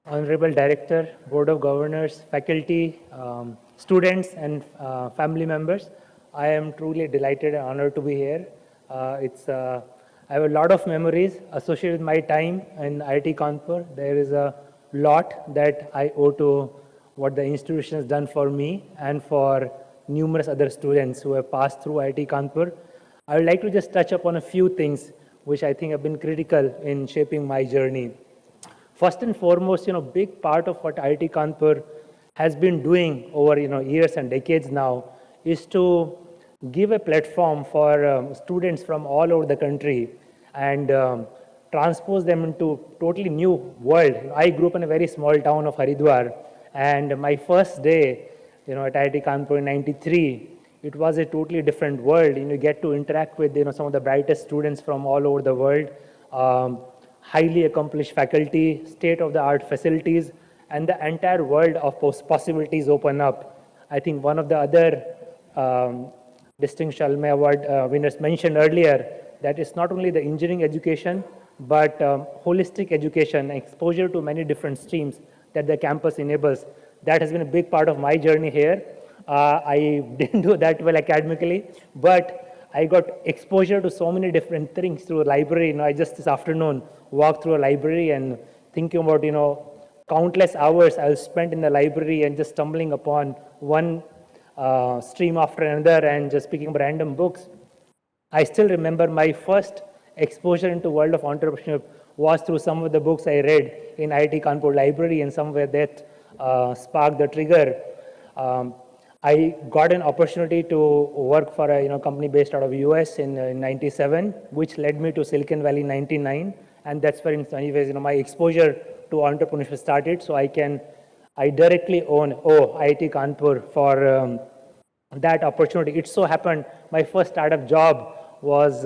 Honorable Director, Board of Governors, faculty, students, and family members. I am truly delighted and honored to be here. I have a lot of memories associated with my time in IIT Kanpur. There is a lot that I owe to what the institution has done for me and for numerous other students who have passed through IIT Kanpur. I would like to just touch upon a few things which I think have been critical in shaping my journey. First and foremost, big part of what IIT Kanpur has been doing over, years and decades now is to give a platform for students from all over the country and transpose them into totally new world. I grew up in a very small town of Haridwar, and my first day, at IIT Kanpur in '93, it was a totally different world. You get to interact with, some of the brightest students from all over the world. Highly accomplished faculty, state-of-the-art facilities, and the entire world of possibilities open up. I think one of the other distinguished alumni award winners mentioned earlier that it's not only the engineering education, but holistic education, exposure to many different streams that the campus enables. That has been a big part of my journey here. I didn't do that well academically, but I got exposure to so many different things through a library. I just this afternoon walked through a library and thinking about, countless hours I spent in the library and just stumbling upon one stream after another and just picking up random books. I still remember my first exposure into world of entrepreneurship was through some of the books I read in IIT Kanpur library, and somewhere that sparked the trigger. I got an opportunity to work for a company based out of US in '97, which led me to Silicon Valley in '99, and that's where, in many ways, my exposure to entrepreneurship started. So I directly owe IIT Kanpur for that opportunity. It so happened my first startup job was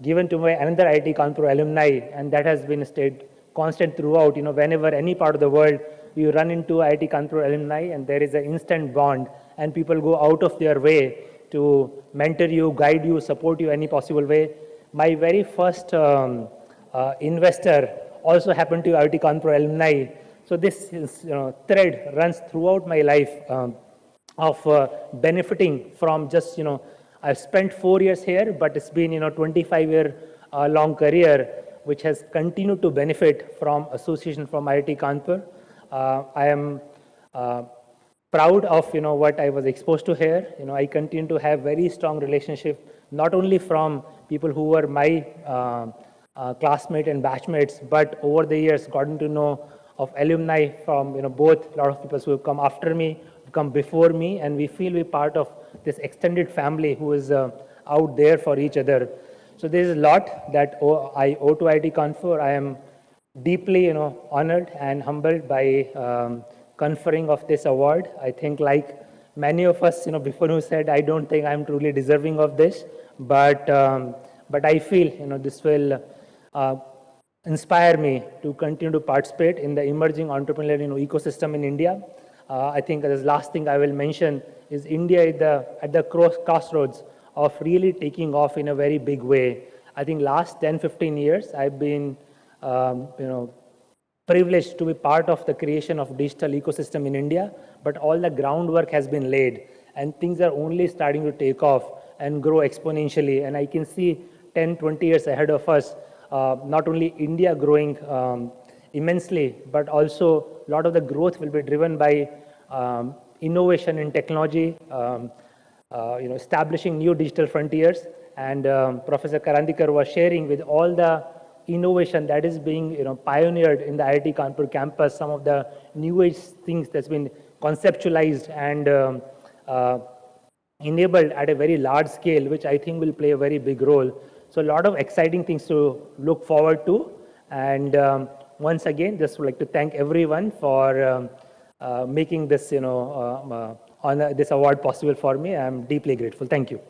given to my another IIT Kanpur alumni, and that has been stayed constant throughout. Whenever any part of the world you run into IIT Kanpur alumni, and there is an instant bond, and people go out of their way to mentor you, guide you, support you any possible way. My very first investor also happened to IIT Kanpur alumni. So this thread runs throughout my life of benefiting from just, I've spent 4 years here, but it's been, 25-year long career, which has continued to benefit from association from IIT Kanpur. I am proud of, what I was exposed to here. I continue to have very strong relationship, not only from people who were my classmates and batchmates, but over the years gotten to know of alumni from, both a lot of people who have come after me, who come before me, and we feel we're part of this extended family who is out there for each other. So there is a lot that I owe to IIT Kanpur. I am deeply, honored and humbled by conferring of this award. I think, like many of us, before you said, I don't think I'm truly deserving of this, but I feel, this will inspire me to continue to participate in the emerging entrepreneurial ecosystem in India. I think the last thing I will mention is India at the crossroads of really taking off in a very big way. I think last 10, 15 years, I've been, privileged to be part of the creation of digital ecosystem in India, but all the groundwork has been laid, and things are only starting to take off and grow exponentially. And I can see 10, 20 years ahead of us, not only India growing immensely, but also a lot of the growth will be driven by innovation in technology, establishing new digital frontiers. And Professor Karandikar was sharing with all the innovation that is being pioneered in the IIT Kanpur campus, some of the new age things that's been conceptualized and enabled at a very large scale, which I think will play a very big role. So a lot of exciting things to look forward to. And once again, just would like to thank everyone for making this, this award possible for me. I'm deeply grateful. Thank you.